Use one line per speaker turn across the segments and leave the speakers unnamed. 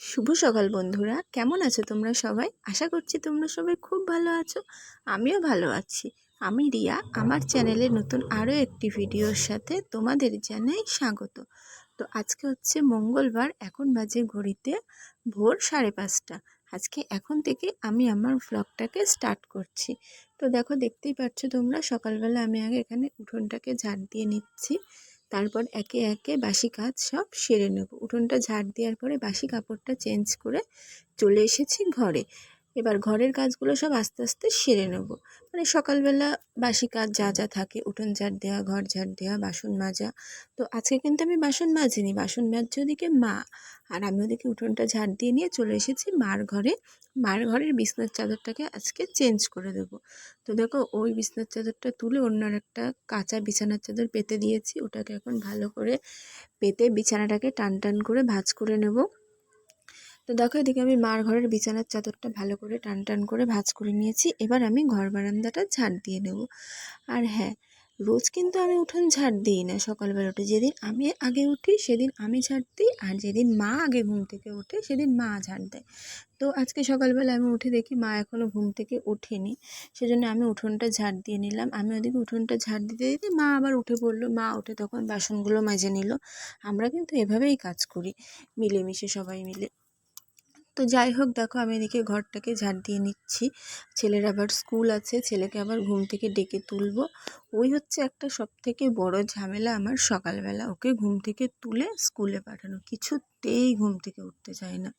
শুভ সকাল বন্ধুরা, কেমন আছো তোমরা সবাই? আশা করছি তোমরা সবাই খুব ভালো আছো। আমিও ভালো আছি। আমি রিয়া, আমার চ্যানেলে নতুন আরও একটি ভিডিওর সাথে তোমাদের জানাই স্বাগত। তো আজকে হচ্ছে মঙ্গলবার, এখন বাজে ঘড়িতে ভোর 5:30। আজকে এখন থেকে আমি আমার ভ্লগটাকে স্টার্ট করছি। তো দেখো, দেখতেই পাচ্ছ তোমরা, সকালবেলা আমি আগে এখানে উঠোনটাকে ঝাড় দিয়ে নিচ্ছি। তারপর একে একে বাসি কাজ সব সেরে নেব। উঠোনটা ঝাড় দেওয়ার পরে বাসি কাপড়টা চেঞ্জ করে চলে এসেছি ঘরে। এবার ঘরের কাজগুলো সব আস্তে আস্তে সেরে নেব। মানে সকালবেলা বাসি কাজ যা যা থাকে, উঠোন ঝাড় দেওয়া, ঘর ঝাড় দেওয়া, বাসন মাজা। তো আজকে কিন্তু আমি বাসন মাজিনি, বাসন মাজছে ওদিকে মা, আর আমি ওদিকে উঠোনটা ঝাড় দিয়ে নিয়ে চলে এসেছি মার ঘরে। মার ঘরের বিছনার চাদরটাকে আজকে চেঞ্জ করে দেবো। তো দেখো, ওই বিছনার চাদরটা তুলে অন্য একটা কাঁচা বিছানার চাদর পেতে দিয়েছি। ওটাকে এখন ভালো করে পেতে বিছানাটাকে টান টান করে ভাঁজ করে নেব। তো দেখো, এদিকে আমি মার ঘরের বিছানার চাদরটা ভালো করে টান টান করে ভাঁজ করে নিয়েছি। এবার আমি ঘর বারান্দাটা ঝাড় দিয়ে নেব। আর হ্যাঁ, রোজ কিন্তু আমি উঠোন ঝাড় দিই না। সকালবেলা উঠে যেদিন আমি আগে উঠি সেদিন আমি ঝাড় দিই, আর যেদিন মা আগে ঘুম থেকে ওঠে সেদিন মা ঝাড় দেয়। তো আজকে সকালবেলা আমি উঠে দেখি মা এখনও ঘুম থেকে ওঠেনি, সেজন্য আমি উঠোনটা ঝাড় দিয়ে নিলাম। আমি ওদিকে উঠোনটা ঝাড় দিতে দিতে মা আবার উঠে পড়লো। মা উঠে তখন বাসনগুলো মেজে নিল। আমরা কিন্তু এভাবেই কাজ করি, মিলেমিশে সবাই মিলে। তো যাই হোক, দেখো আমি এদিকে ঘরটাকে ঝাড় দিয়ে নিচ্ছি। ছেলের আবার স্কুল আছে, ছেলেকে আবার ঘুম থেকে ডেকে তুলবো। ওই হচ্ছে একটা সবথেকে বড় ঝামেলা আমার সকালবেলা, ওকে ঘুম থেকে তুলে স্কুলে পাঠানো। কিছুতেই ঘুম থেকে উঠতে চায় না,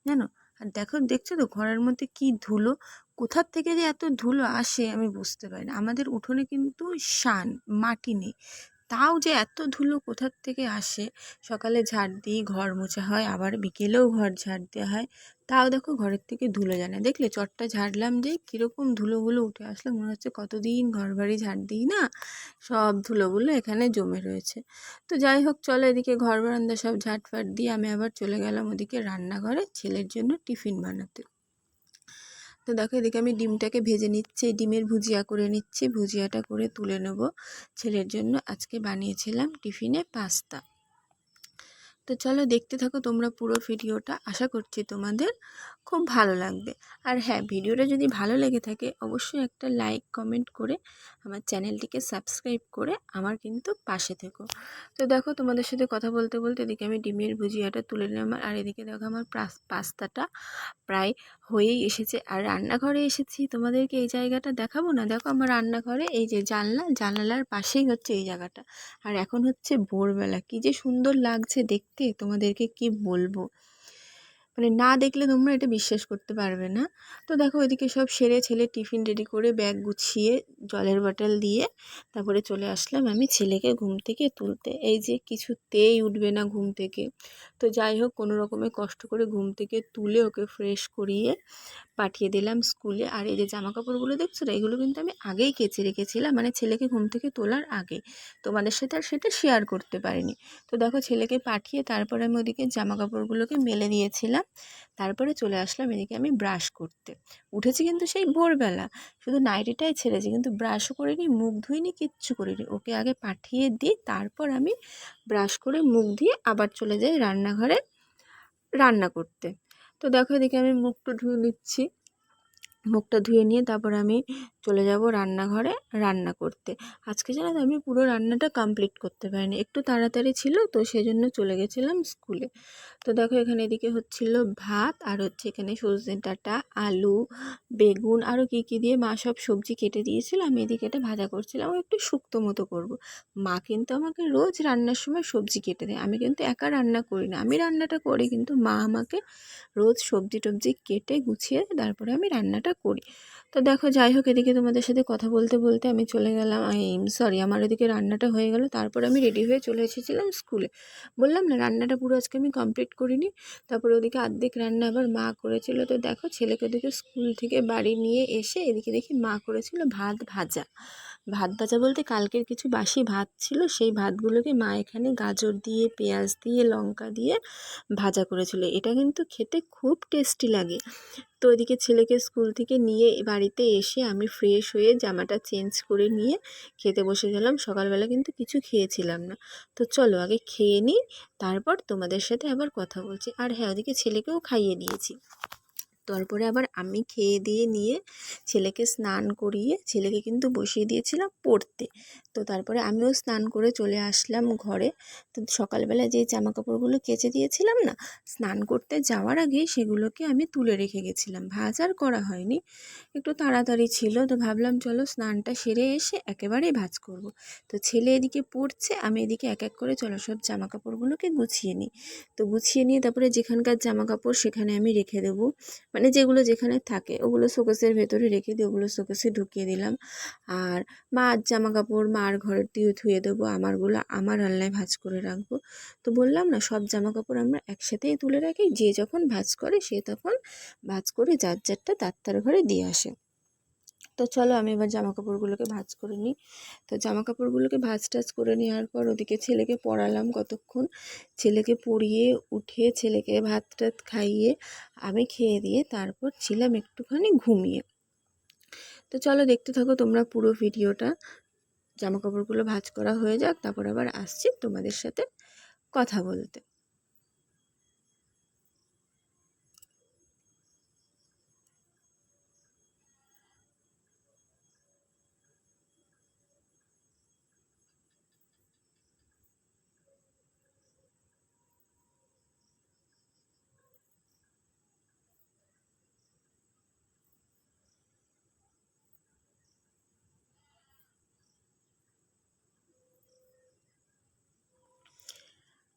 জানো। আর দেখো, দেখছো তো ঘরের মধ্যে কি ধুলো, কোথার থেকে যে এত ধুলো আসে আমি বুঝতে পারি না। আমাদের উঠোনে কিন্তু মাটি নেই, তাও যে এত ধুলো কোথার থেকে আসে। সকালে ঝাড় দিই, ঘর মোছা হয়, আবার বিকেলেও ঘর ঝাড় দেওয়া হয়, তাও দেখো ঘরের থেকে ধুলো যায় না। দেখলে চটটা ঝাড়লাম যে কীরকম ধুলোগুলো উঠে আসলো, মনে হচ্ছে কতদিন ঘর বাড়ি ঝাড় দিই না, সব ধুলোগুলো এখানে জমে রয়েছে। তো যাই হোক, চলো, এদিকে ঘর বারান্দা সব ঝাঁটফাট দিয়ে আমি আবার চলে গেলাম ওদিকে রান্নাঘরে ছেলের জন্য টিফিন বানাতে। তো দেখো, এদিকে আমি ডিমটাকে ভেজে নিচ্ছি, ডিমের ভুজিয়া করে নিচ্ছি। ভুজিয়াটা করে তুলে নেব। ছেলের জন্য আজকে বানিয়েছিলাম টিফিনে পাস্তা। তো চলো, দেখতে থাকো তোমরা পুরো ভিডিওটা, আশা করছি তোমাদের খুব ভালো লাগবে। আর হ্যাঁ, ভিডিওটা যদি ভালো লেগে থাকে অবশ্যই একটা লাইক কমেন্ট করে আমার চ্যানেলটিকে সাবস্ক্রাইব করে আমার কিন্তু পাশে থেকো। তো দেখো, তোমাদের সাথে কথা বলতে বলতে এদিকে আমি ডিমের ভুজিয়াটা তুলে নিলাম, আর এদিকে দেখো আমার পাস্তাটা প্রায় হয়েই এসেছে। আর রান্নাঘরে এসেছি, তোমাদেরকে এই জায়গাটা দেখাবো না? দেখো, আমার রান্নাঘরে এই যে জানালার পাশেই হচ্ছে এই জায়গাটা। আর এখন হচ্ছে ভোরবেলা, কি যে সুন্দর লাগছে দেখতে, তোমাদেরকে কি বলবো, মানে না দেখলে তোমরা এটা বিশ্বাস করতে পারবে না। তো দেখো, ওইদিকে সব সেরে ছেলে টিফিন রেডি করে ব্যাগ গুছিয়ে জলের বটল দিয়ে তারপরে চলে আসলাম আমি ছেলেকে ঘুম থেকে তুলতে। এই যে কিছুতেই উঠবে না ঘুম থেকে। তো যাই হোক, কোনো রকমে কষ্ট করে ঘুম থেকে তুলে ওকে ফ্রেশ করিয়ে পাঠিয়ে দিলাম স্কুলে। আর এই যে জামা কাপড়গুলো দেখছো না, এগুলো কিন্তু আমি আগেই কেচে রেখেছিলাম, মানে ছেলেকে ঘুম থেকে তোলার আগে। তোমাদের সাথে আর সেটা শেয়ার করতে পারিনি। তো দেখো, ছেলেকে পাঠিয়ে তারপরে আমি ওদিকে জামা কাপড়গুলোকে মেলে দিয়েছিলাম। তারপরে চলে আসলাম এদিকে আমি ব্রাশ করতে। উঠেছি কিন্তু সেই ভোরবেলা, শুধু নাইটিটাই ছেড়েছি, কিন্তু ব্রাশও করিনি, মুখ ধুইনি, কিচ্ছু করিনি। ওকে আগে পাঠিয়ে দিই, তারপর আমি ব্রাশ করে মুখ দিয়ে আবার চলে যাই রান্নাঘরে রান্না করতে। তো দেখো, এদিকে আমি মুখটা ধুয়ে নিচ্ছি। মুখটা ধুয়ে নিয়ে তারপর আমি চলে যাব রান্নাঘরে রান্না করতে। আজকে জানো তো, আমি পুরো রান্নাটা কমপ্লিট করতে পারিনি, একটু তাড়াতাড়ি ছিল তো সেজন্য চলে গেছিলাম স্কুলে। তো দেখো, এখানে এদিকে হচ্ছিল ভাত, আর হচ্ছে এখানে সজনে ডাঁটা, আলু, বেগুন, আরও কী কী দিয়ে মা সব সবজি কেটে দিয়েছিল। আমি এদিকে এটা ভাজা করছিলাম, ও একটু শুক্তো মতো করব। মা কিন্তু আমাকে রোজ রান্নার সময় সবজি কেটে দেয়, আমি কিন্তু একা রান্না করি না। আমি রান্নাটা করি, কিন্তু মা আমাকে রোজ সবজি টবজি কেটে গুছিয়ে তারপরে আমি রান্নাটা করি। তো দেখো, যাই হোক, এদিকে তোমাদের সাথে কথা বলতে বলতে আমি চলে গেলাম, আমার এদিকে রান্নাটা হয়ে গেল। তারপর আমি রেডি হয়ে চলে এসেছিলাম স্কুলে। বললাম না, রান্নাটা পুরো আজকে আমি কমপ্লিট করিনি। তারপরে ওদিকে অর্ধেক রান্না আবার মা করেছিল। তো দেখো, ছেলেকে ওদিকে স্কুল থেকে বাড়ি নিয়ে এসে এদিকে দেখি মা করেছিল ভাত ভাজা। ভাত ভাজা বলতে কালকের কিছু বাসি ভাত ছিল, সেই ভাতগুলোকে মা এখানে গাজর দিয়ে, পেঁয়াজ দিয়ে, লঙ্কা দিয়ে ভাজা করেছিল। এটা কিন্তু খেতে খুব টেস্টি লাগে। তো ওইদিকে ছেলেকে স্কুল থেকে নিয়ে বাড়িতে এসে আমি ফ্রেশ হয়ে জামাটা চেঞ্জ করে নিয়ে খেতে বসে গেলাম। সকালবেলা কিন্তু কিছু খেয়েছিলাম না। তো চলো আগে খেয়ে নিই, তারপর তোমাদের সাথে আবার কথা বলছি। আর হ্যাঁ, ওদিকে ছেলেকেও খাইয়ে দিয়েছি। তারপরে আবার আমি খেয়ে দিয়ে নিয়ে ছেলেকে স্নান করিয়ে ছেলেকে কিন্তু বসিয়ে দিয়েছিলাম পড়তে। তো তারপরে আমিও স্নান করে চলে আসলাম ঘরে। তো সকালবেলা যে জামা কাপড়গুলো কেচে দিয়েছিলাম না, স্নান করতে যাওয়ার আগে সেগুলোকে আমি তুলে রেখে গেছিলাম, ভাঁজ আর করা হয়নি, একটু তাড়াতাড়ি ছিল। তো ভাবলাম চলো স্নানটা সেরে এসে একেবারেই ভাঁজ করব। তো ছেলে এদিকে পড়ছে, আমি এদিকে এক এক করে চলো সব জামা কাপড়গুলোকে গুছিয়ে নিই। তো গুছিয়ে নিয়ে তারপরে যেখানকার জামা কাপড় সেখানে আমি রেখে দেবো, মানে যেগুলো যেখানে থাকে ওগুলো শোকেসের ভেতরে রেখে দিয়ে ওগুলো শোকেসে ঢুকিয়ে দিলাম। আর মার জামা কাপড় মার ঘরের দিয়ে ধুয়ে দেবো, আমারগুলো আমার আলনায় ভাঁজ করে রাখবো। তো বললাম না, সব জামা কাপড় আমরা একসাথেই তুলে রাখি, যে যখন ভাঁজ করে সে তখন ভাঁজ করে যার যারটা তার ঘরে দিয়ে আসে। তো চলো আমি এবার জামা কাপড়গুলোকে ভাঁজ করে নিই। তো জামা কাপড়গুলোকে ভাঁজ টাজ করে নেওয়ার পর ওদিকে ছেলেকে পড়ালাম কতক্ষণ। ছেলেকে পড়িয়ে উঠে ছেলেকে ভাত টাত খাইয়ে আমি খেয়ে দিয়ে তারপর ছিলাম একটুখানি ঘুমিয়ে। তো চলো দেখতে থাকো তোমরা পুরো ভিডিওটা। জামা কাপড়গুলো ভাঁজ করা হয়ে যাক, তারপর আবার আসছি তোমাদের সাথে কথা বলতে।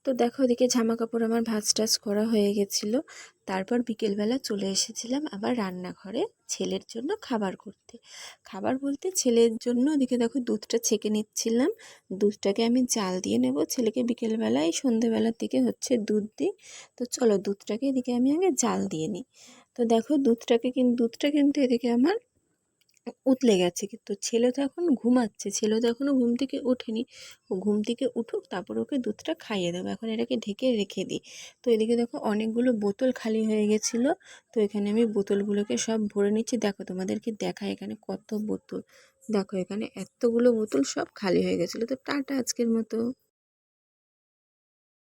তো দেখো ওদিকে জামা কাপড় আমার ভাঁজ টাজ করা হয়ে গেছিলো। তারপর বিকেলবেলা চলে এসেছিলাম আবার রান্নাঘরে ছেলের জন্য খাবার করতে। খাবার বলতে ছেলের জন্য ওদিকে দেখো দুধটা ছেঁকে নিচ্ছিলাম। দুধটাকে আমি জাল দিয়ে নেব, ছেলেকে বিকেলবেলায় সন্ধেবেলার দিকে হচ্ছে দুধ দিই। তো চলো দুধটাকে এদিকে আমি আগে জাল দিয়ে নিই। তো দেখো দুধটা কিন্তু এদিকে আমার উতলে গেছে, কিন্তু ছেলে তো এখন ঘুমাচ্ছে, ছেলে তো এখনও ঘুম থেকে ওঠেনি। ও ঘুম থেকে উঠুক তারপর ওকে দুধটা খাইয়ে দেবো। এখন এটাকে ঢেকে রেখে দিই। তো এদিকে দেখো অনেকগুলো বোতল খালি হয়ে গেছিলো। তো এখানে আমি বোতলগুলোকে সব ভরে নিচ্ছি। দেখো তোমাদেরকে দেখায় এখানে কত বোতল। দেখো এখানে এতগুলো বোতল সব খালি হয়ে গেছিলো। তো টাটা আজকের মতো।